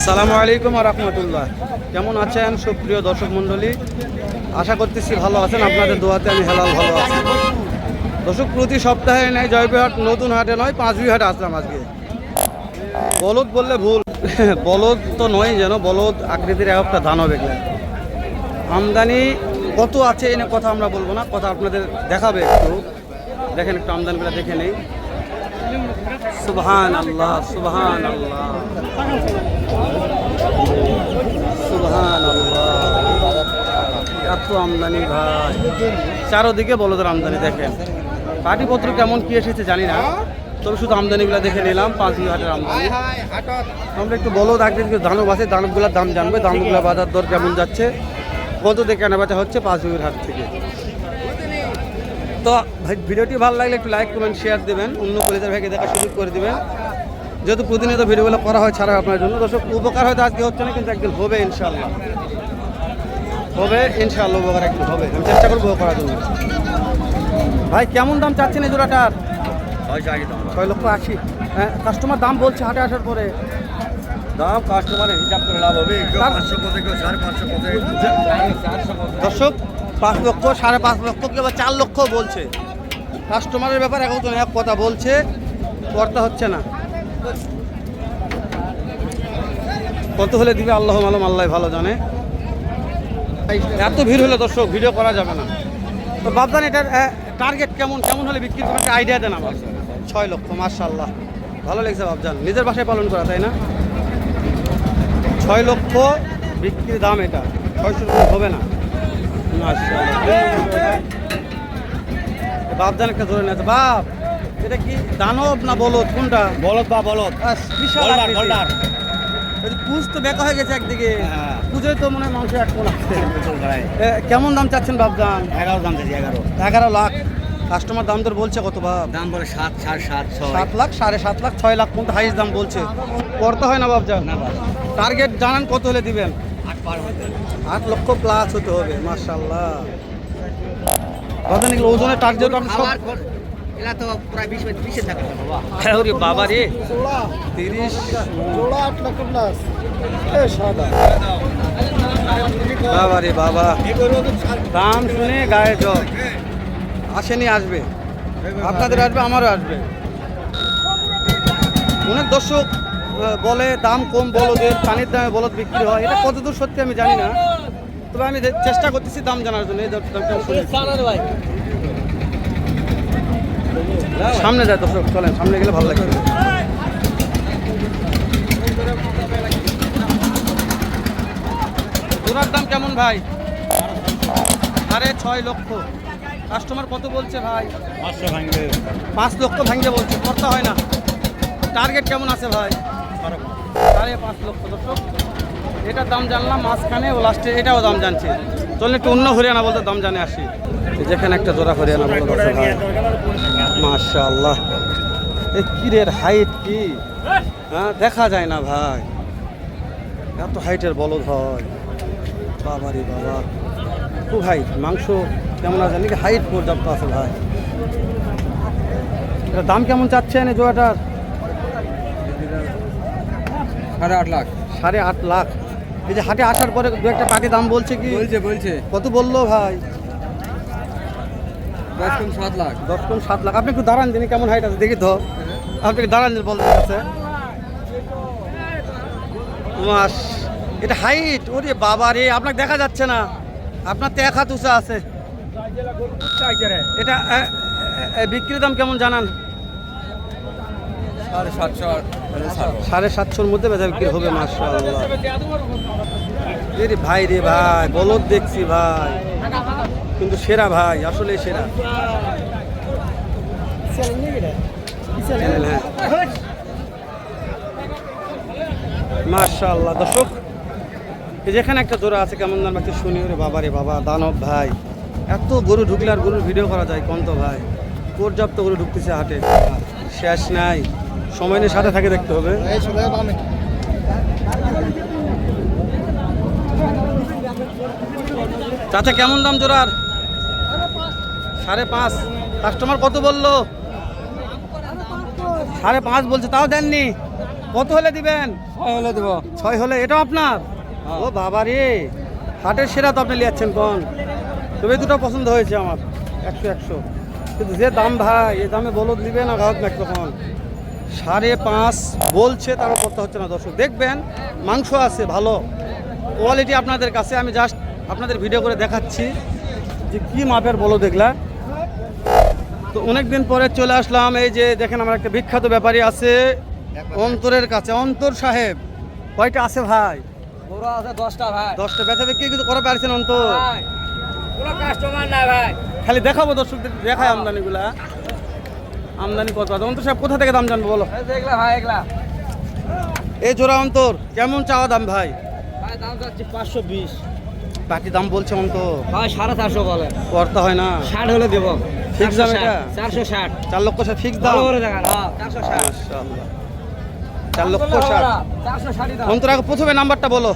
আসসালামু আলাইকুম ওয়া রাহমাতুল্লাহ। কেমন আছেন সুপ্রিয় দর্শক মণ্ডলী? আশা করতেছি ভালো আছেন। আপনাদের দোয়াতে আমি ভালো আছি। দর্শক, প্রতি সপ্তাহে নেই জয়পুরহাট নতুন হাটে নয়, পাঁচবিহাটে আসলাম আজকে। বলদ বললে ভুল, বলদ তো নয়, যেন বলদ আকৃতির একটা দানব। এগুলো আমদানি কত আছে এনে কথা আমরা বলবো না, কথা আপনাদের দেখাবে। একটু দেখেন, একটু আমদানিগুলো দেখে নেই। সুবহান আল্লাহ, সুবহান আল্লাহ, সুবহান আল্লাহ। এত আমদানি ভাই, চারোদিকে বলদের আমদানি। দেখেন পাটিপত্র কেমন কি এসেছে জানি না, তবে শুধু আমদানিগুলো দেখে নিলাম। পাঁচবিহাটের আমদানি। আমরা একটু বলদ আকৃতির দানব আছে, দানবগুলোর দাম জানবে। দামগুলো বাজার দর কেমন যাচ্ছে, কত দিয়ে কেনা বেচা হচ্ছে পাঁচবিহাট থেকে। তো ভাই, ভিডিওটি ভালো লাগলে একটু লাইক কমেন্ট শেয়ার দেবেন, অন্য কলেজের ভাইকে দেখার সুযোগ করে দেবেন। যেহেতু প্রতিনিয়ত ভিডিওগুলো করা হয় ছাড়া আপনার জন্য। দর্শক, উপকার হয়তো আজকে হচ্ছে না, কিন্তু একদিন হবে ইনশাআল্লাহ। হবে ইনশাআল্লাহ, উপকার একদিন হবে। আমি চেষ্টা করবো করার জন্য। ভাই, কেমন দাম চাচ্ছেন এই জোড়াটার? 6,80,000। হ্যাঁ, কাস্টমার দাম বলছে হাটে আসার পরে। দাম কাস্টমারের হিসাব করে লাভ হবে। 500 কেউ 550। দর্শক, 5 লক্ষ, 5.5 লক্ষ, কেউ 4 লক্ষ বলছে। কাস্টমারের ব্যাপার একজন এক কথা বলছে, কর্তা হচ্ছে না। কত হলে দিবে আল্লাহ মালুম, আল্লাহ ভালো জানে। এত ভিড় হলে দর্শক ভিডিও করা যাবে না। তো বাবদান, এটার টার্গেট কেমন হলে বিক্রি করবেন, একটা আইডিয়া দেন আমার। 6 লক্ষ, মাশাআল্লাহ, ভালো লেগেছে বাবজান। নিজের বাসায় পালন করা, তাই না? 6 লক্ষ বিক্রির দাম। এটা 600 হবে না, মাশাআল্লাহ। বাবজান একটা ধরে নিয়েছে। বাপ, এটা কি দানব না বলদ, কোনটা? বলদ বা বলদ, বিশাল পুজ তো বেকা হয়ে গেছে একদিকে। পুজোয় তো মনে হয় মাংস এক কোন আছে। কেমন দাম চাচ্ছেন বাবজান? 11 দাম দিয়েছি। 11 লাখ। কাস্টমার দাম দর বলছে কত বাপ? দাম বলে 7, 7.5, 7 লাখ, 7.5 লাখ, 6 লাখ পর্যন্ত হাইস্ট দাম বলছে। করতে হয় না বাবজান? টার্গেট জানান কত হলে দিবেন? 8 লক্ষ প্লাস হতে হবে, মাশাআল্লাহ। বাবজান, এগুলো ওজনের টার্গেট আপনি সব এলা তো প্রায় 20 টাকা বাবা। হ্যাঁ রে বাবা রে, 30 জোড়া 8 লক্ষ প্লাস। সাদা বাবা রে বাবা, দাম শুনে গায়ে জল। আসেনি, আসবে, আপনাদের আসবে, আমারও আসবে। অনেক দর্শক বলে দাম কম বলদের, পানির দামে বলদ বিক্রি হয়। এটা কতদূর সত্যি আমি জানি না, তবে আমি চেষ্টা করতেছি দাম জানার জন্য। এই দামটা সামনে যায় দর্শক, চলেন সামনে গেলে ভালো লাগবে। জোড়ার দাম কেমন ভাই? 6.5 লক্ষ। কাস্টমার কত বলছে ভাই? 5 লক্ষ ভাঙবে বলছে, করতে হয় না। টার্গেট কেমন আছে ভাই? 5.5 লক্ষ। দর্শক, এটার দাম জানলাম মাঝখানে, ও লাস্টে এটাও দাম জানছে। চলুন একটু অন্য হরিয়ানা বলতে দাম জানে আসি। যেখানে একটা জোড়া হরিয়ানা বলতে দর্শক ভাই, মাশাআল্লাহ। এই কিরের হাইট কি, হ্যাঁ দেখা যায় না ভাই। এত হাইটের বলদ হয়, বাবা রে বাবা, খুব হাইট। মাংস কেমন আছে নাকি, হাইট পর্যাপ্ত আছে ভাই। এটা দাম কেমন চাচ্ছেন এই জোড়াটার? 8.5 লাখ। 8.5 লাখ। এই যে হাটে আসার পরে দু একটা পাখি দাম বলছে কি? বলছে কত বললো ভাই? 10.7 লাখ। 10.7 লাখ। আপনি একটু দাঁড়ান, দিনই কেমন হাইট আছে দেখি তো। আপনি দাঁড়ান বলতে আছে মাস। এটা হাইট, ওরে বাবা রে, আপনাকে দেখা যাচ্ছে না, আপনার তো 1 হাত উঁচা আছে। এটা বিক্রির দাম কেমন জানান? 750-র মধ্যে বেচা বিক্রি হবে, মাশাআল্লাহ। রে ভাই রে ভাই, বলদ দেখছি ভাই, কিন্তু সেরা ভাই, আসলে সেরা। হ্যাঁ, মাশাআল্লাহ। দর্শক, যেখানে একটা জোড়া আছে, কেমন দাম একটু শুনি। ওরে বাবা রে বাবা, দানব ভাই। এত গরু ঢুকলে আর গরুর ভিডিও করা যায় কোন? তো ভাই, পর্যাপ্ত গরু ঢুকতেছে হাটে, শেষ নাই। সময় নিয়ে সাথে থাকে, দেখতে হবে। চাচা, কেমন দাম জোড়ার? 5.5। কাস্টমার কত বললো? 5.5 বলছে, তাও দেননি। কত হলে দিবেন? 6 হলে দেবো। 6 হলে। এটাও আপনার? ও বাবা রে, হাটের সেরা তো আপনি লিয়াচ্ছেন কোন? তবে দুটো পছন্দ হয়েছে আমার, 100 কিন্তু যে দাম ভাই, এই দামে বলদ দিবে না গ্রাহক নাকি তখন? 5.5 বলছে, তারও করতে হচ্ছে না। দর্শক দেখবেন, মাংস আছে ভালো কোয়ালিটি আপনাদের কাছে। আমি জাস্ট আপনাদের ভিডিও করে দেখাচ্ছি যে কি মাপের বলো দেখলা। তো অনেক দিন পরে চলে আসলাম, এই যে দেখেন আমার একটা বিখ্যাত ব্যাপারী আছে অন্তরের কাছে। অন্তর সাহেব, কয়টা আছে ভাই? গরু আছে 10টা ভাই। 10টা বেচা বিক্রি কিন্তু করে পারছেন অন্তর? ভাই কোনো কাস্টমার নাই ভাই। খালি দেখাবো দর্শকদের, দেখায় আমদানিগুলা। আমদানি কত আছে? অন্তর সাহেব কোথা থেকে দাম জানবো বলো? এই যে এগুলা ভাই, এগুলা এই জোড়া অন্তর কেমন চাওয়া দাম ভাই? ভাই দাম যাচ্ছে 520 বাকি দাম বলছে অন্তর, ভাই 450 বলে। করতে হয় না? 60 হলে দেব। Fix দাম এটা? 460। 4 লক্ষ সে ফিক্স দাম? ভালো করে দেখান। হ্যাঁ 460। মাশাআল্লাহ, 4,60,000। 460 দাম। অন্তর আগে প্রথমে নাম্বারটা বলো।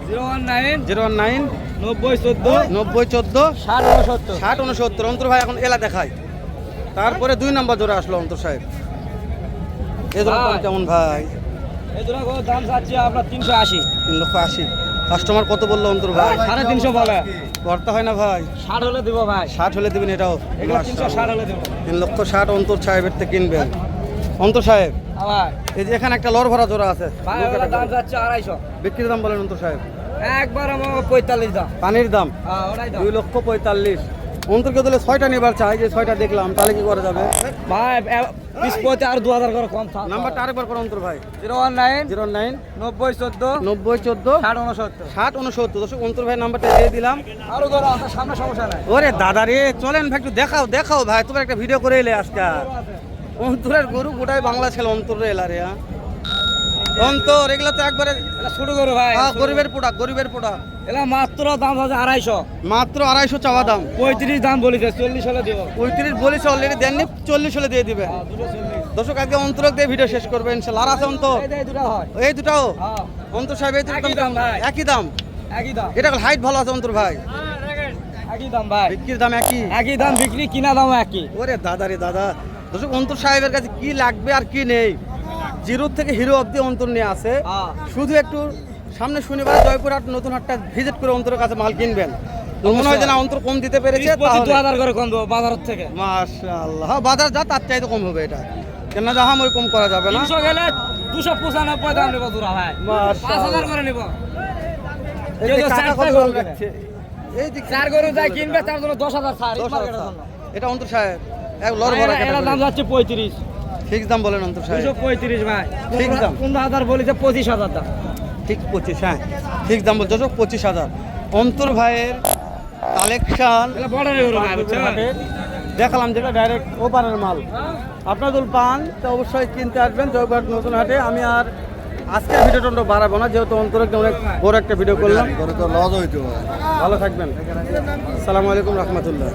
019 019 90 14 90 14 60 69। 60 69। অন্তর ভাই এখন এলা দেখায়। তারপরে 2 নম্বর জোড়া আসলো অন্তর সাহেব। এই জোড়া দাম ভাই। কেমন ভাই? এই দুটো গরুর দাম চাচ্ছি আপনার 380। 3,80,000। কাস্টমার কত বললো অন্তর ভাই? 350 বলে। করতে হয় না ভাই? 60 হলে দেব ভাই। 60 হলে দেবেন এটাও? এগুলো 360 হলে দেব। 3,60,000 অন্তর সাহেবের থেকে কিনবেন। অন্তর সাহেব, ভাই এই যে এখানে একটা লর ভরা জোড়া আছে, ভাই ওগুলোর দাম যাচ্ছে 250। বিক্রির দাম বলেন অন্তর সাহেব। একবার আমার 45 দাম। পানির দাম হ্যাঁ ওটাই দাম। 2,45,000। অন্তরকে দিলে 6টা নেবার চাই, যে 6টা দেখলাম, তাহলে কি করা যাবে? ভাই 20 পয়তে আর 2000 করে কম থাক। নাম্বারটা আরেকবার করো অন্তর ভাই। 019 09 90 14 90 14 60 69। 60 69। দর্শক অন্তর ভাই নাম্বারটা দিয়ে দিলাম। আরো ধরো আপনার সামনে সমস্যা নাই। ওরে দাদা রে, চলেন ভাই একটু দেখাও দেখাও ভাই, তোমার একটা ভিডিও করে এলে আজকে। অন্তরের গরু গোটাই বাংলা ছেলে অন্তরের এলা রে। অন্তর এগুলো তো একবারে এটা ছোট গরু ভাই। গরিবের প্রোডাক্ট, গরিবের প্রোডাক্ট। এটা মাত্র দাম আছে 250। মাত্র 250 চাওয়া দাম। 35 দাম বলিছে, 40 হলে দেব। 35 বলেছে অলরেডি, দেননি 40 হলে দিয়ে দিবে। হ্যাঁ দুটো 40। দর্শক আজকে অন্তরক দিয়ে ভিডিও শেষ করবে ইনশাআল্লাহ। আর আছে অন্তর? এই দুটো হয়। এই দুটাও হ্যাঁ অন্তর সাহেব, এই দুটো একই দাম ভাই। একই দাম। একই দাম। এটা হাইট ভালো আছে অন্তর ভাই, একই দাম ভাই। বিক্রির দাম একই। একই দাম বিক্রি, কিনা দাম একই। ওরে দাদা রে দাদা। দর্শক অন্তর সাহেবের কাছে কি লাগবে আর কি নেই, জিরো থেকে হিরো অব্দি অন্তর নিয়ে আছে। হ্যাঁ শুধু একটু সামনে শনিবার জয়পুরহাট নতুন হাটটা ভিজিট করে অন্তরের কাছে মাল কিনবেন। তো মনে হয় যে না অন্তর কম দিতে পেরেছে, 2000 করে কম দেবো বাজার থেকে। মাশাআল্লাহ। হ্যাঁ, বাজার যা তার চাইতে কম হবে এটা, কেন জাহাম ওই কম করা যাবে না। 300 গেলে 295 দাম নেবো দুরা ভাই। মাশাআল্লাহ। 5000 করে নেবো। এই যে কেউ কাকা চারটা কত গরু বলে কিনে। রাখছে। এই যে চার গরু যাই কিনবে তার জন্য 10000 ছাড়। 10,000 এটা অন্তর সাহেব এক লর ভরা এর দাম যাচ্ছে 35। ফিক্স দাম বলেন অন্তর সাহেব। 235 ভাই। ঠিক দাম। 15000 বলেছে, 25000 দাম। ঠিক 25, হ্যাঁ ঠিক দাম বলছো 25,000। অন্তর ভাইয়ের কালেকশন এটা বর্ডারের গরু ভাই, বুঝছেন? দেখালাম, যেটা ডাইরেক্ট ওপারের মাল। আপনারা যদি পান তো অবশ্যই কিনতে আসবেন জয়পুরহাট নতুন হাটে। আমি আর আজকের ভিডিওটা বাড়াবো না, যেহেতু অন্তরকে অনেক বড় একটা ভিডিও করলাম। করে তো লজ হইতে হয়। ভালো থাকবেন। আসসালামু আলাইকুম রহমতুল্লাহ।